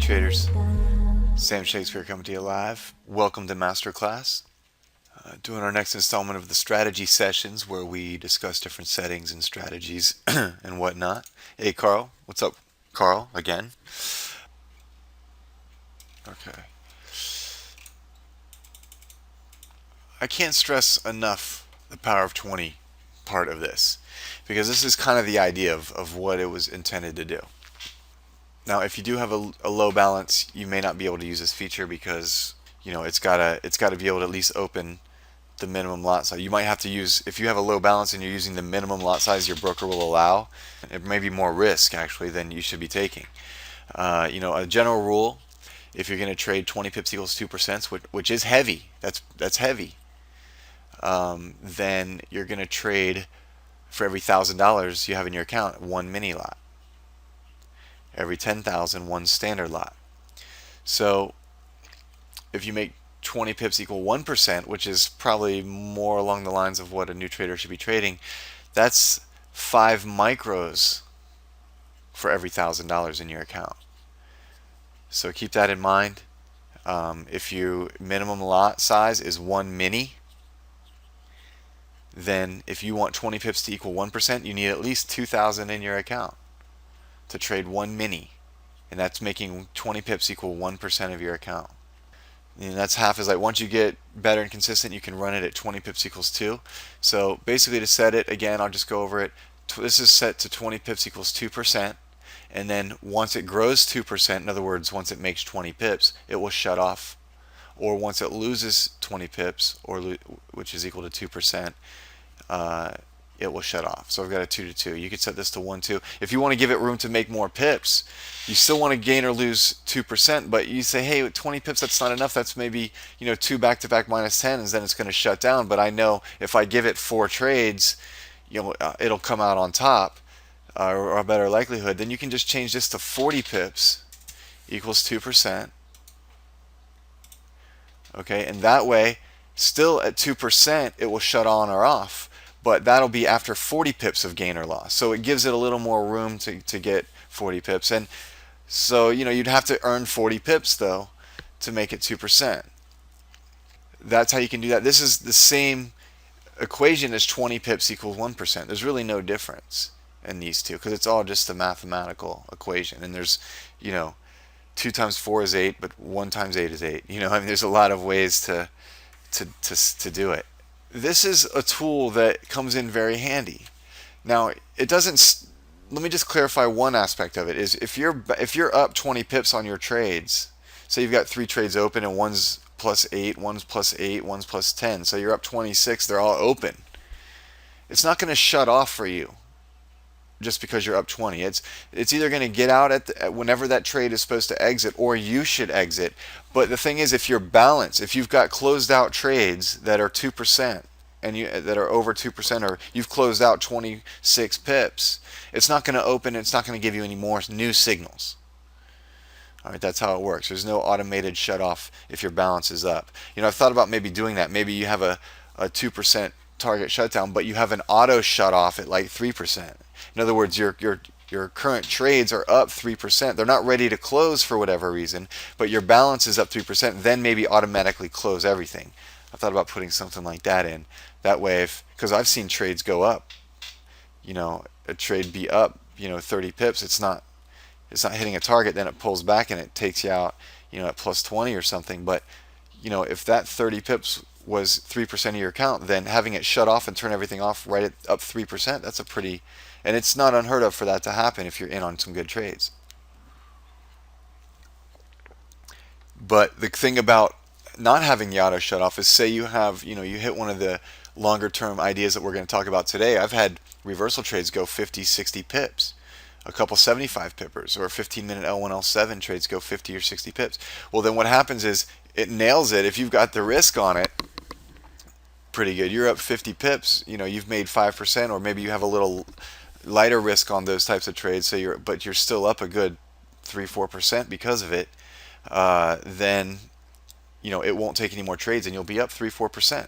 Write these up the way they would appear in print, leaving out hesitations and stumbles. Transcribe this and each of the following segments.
Traders. Sam Shakespeare coming to you live. Welcome to Masterclass. Doing our next installment of the strategy sessions where we discuss different settings and strategies and whatnot. Hey Carl, what's up Carl again? Okay. I can't stress enough the power of 20 part of this because this is kind of the idea of what it was intended to do. Now, if you do have a low balance, you may not be able to use this feature because it's gotta be able to at least open the minimum lot size. You might have to use, if you have a low balance and you're using the minimum lot size your broker will allow, it may be more risk actually than you should be taking. A general rule, if you're going to trade 20 pips equals 2%, which is heavy, that's heavy, then you're going to trade for every $1,000 you have in your account one mini lot. Every 10,000 one standard lot. So if you make 20 pips equal 1%, which is probably more along the lines of what a new trader should be trading, that's 5 micros for every $1,000 in your account. So keep that in mind. If your minimum lot size is 1 mini, then if you want 20 pips to equal 1%, you need at least 2,000 in your account to trade 1 mini, and that's making 20 pips equal 1% of your account. And that's half is like once you get better and consistent, you can run it at 20 pips equals 2. So basically to set it, again, I'll just go over it. This is set to 20 pips equals 2, and then once it grows 2%, in other words, once it makes 20 pips, it will shut off. Or once it loses 20 pips, which is equal to 2%, it will shut off. So I've got a 2 to 2. You could set this to 1, 2. If you want to give it room to make more pips, you still want to gain or lose 2%, but you say, hey, with 20 pips, that's not enough. That's maybe 2 back-to-back minus 10s, then it's going to shut down. But I know if I give it 4 trades, it'll come out on top, or a better likelihood. Then you can just change this to 40 pips equals 2%. Okay, and that way, still at 2%, it will shut on or off. But that'll be after 40 pips of gain or loss. So it gives it a little more room to get 40 pips. And so, you'd have to earn 40 pips, though, to make it 2%. That's how you can do that. This is the same equation as 20 pips equals 1%. There's really no difference in these two because it's all just a mathematical equation. And there's, 2 times 4 is 8, but 1 times 8 is 8. There's a lot of ways to do it. This is a tool that comes in very handy. Now, it doesn't. Let me just clarify one aspect of it. Is if you're up 20 pips on your trades, say you've got 3 trades open and one's plus 8, one's plus 8, one's plus 10, so you're up 26. They're all open. It's not going to shut off for you just because you're up 20. It's either going to get out at whenever that trade is supposed to exit, or you should exit. But the thing is, if you're balanced, if you've got closed out trades that are 2% and that are over 2%, or you've closed out 26 pips, it's not going to open. It's not going to give you any more new signals. All right, that's how it works. There's no automated shut off if your balance is up. I've thought about maybe doing that. Maybe you have a 2% target shutdown, but you have an auto shut off at like 3%. In other words, your current trades are up 3%. They're not ready to close for whatever reason, but your balance is up 3%. Then maybe automatically close everything. I thought about putting something like that in. That way, because I've seen trades go up, a trade be up, 30 pips. It's not hitting a target. Then it pulls back and it takes you out, at plus 20 or something. But if that 30 pips was 3% of your account, then having it shut off and turn everything off right at up 3%, that's a pretty, and it's not unheard of for that to happen if you're in on some good trades. But the thing about not having the auto shut off is, say you have, you hit one of the longer term ideas that we're going to talk about today. I've had reversal trades go 50, 60 pips, a couple 75 pippers, or 15-minute L1, L7 trades go 50 or 60 pips. Well, then what happens is it nails it. If you've got the risk on it pretty good, you're up 50 pips, you've made 5%, or maybe you have a little lighter risk on those types of trades, so but you're still up a good 3-4% because of it, then it won't take any more trades and you'll be up 3-4%.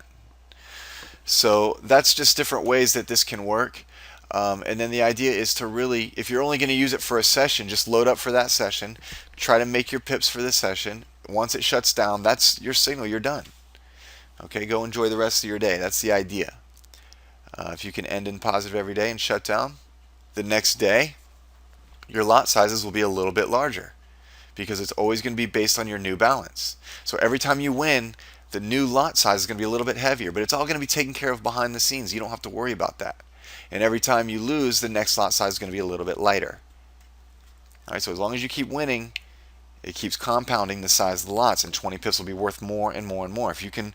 So that's just different ways that this can work. And then the idea is to really, if you're only going to use it for a session, just load up for that session. Try to make your pips for the session. Once it shuts down, that's your signal. You're done. Okay, go enjoy the rest of your day. That's the idea. If you can end in positive every day and shut down, the next day your lot sizes will be a little bit larger because it's always going to be based on your new balance. So every time you win, the new lot size is going to be a little bit heavier, but it's all going to be taken care of behind the scenes. You don't have to worry about that. And every time you lose, the next lot size is going to be a little bit lighter. All right, so as long as you keep winning, it keeps compounding the size of the lots, and 20 pips will be worth more and more and more. If you can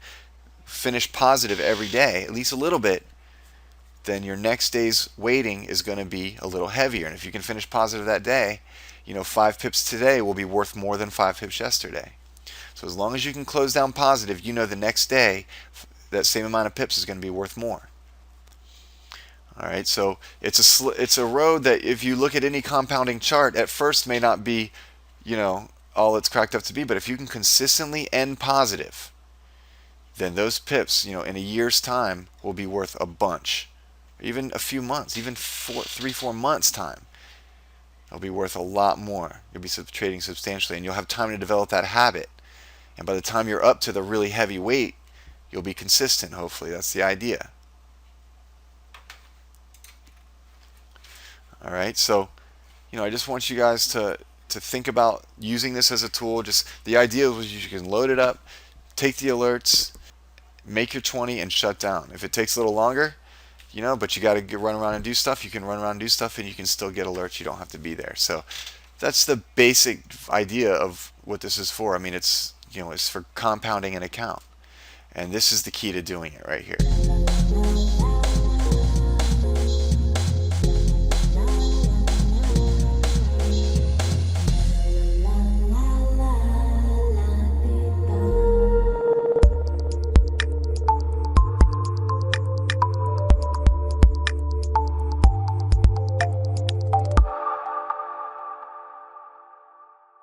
finish positive every day, at least a little bit, then your next day's weighting is going to be a little heavier. And if you can finish positive that day, 5 pips today will be worth more than 5 pips yesterday. So as long as you can close down positive, the next day that same amount of pips is going to be worth more. All right, so it's a road that, if you look at any compounding chart, at first may not be, all it's cracked up to be, but if you can consistently end positive, then those pips, in a year's time will be worth a bunch. Even a few months, even 3-4 months time, it'll be worth a lot more. You'll be trading substantially, and you'll have time to develop that habit. And by the time you're up to the really heavy weight, you'll be consistent, hopefully. That's the idea. All right, so I just want you guys to think about using this as a tool. Just the idea was you can load it up, take the alerts, make your 20, and shut down. If it takes a little longer, but you got to run around and do stuff, you can run around and do stuff, and you can still get alerts. You don't have to be there. So that's the basic idea of what this is for. I mean, it's for compounding an account, and this is the key to doing it right here.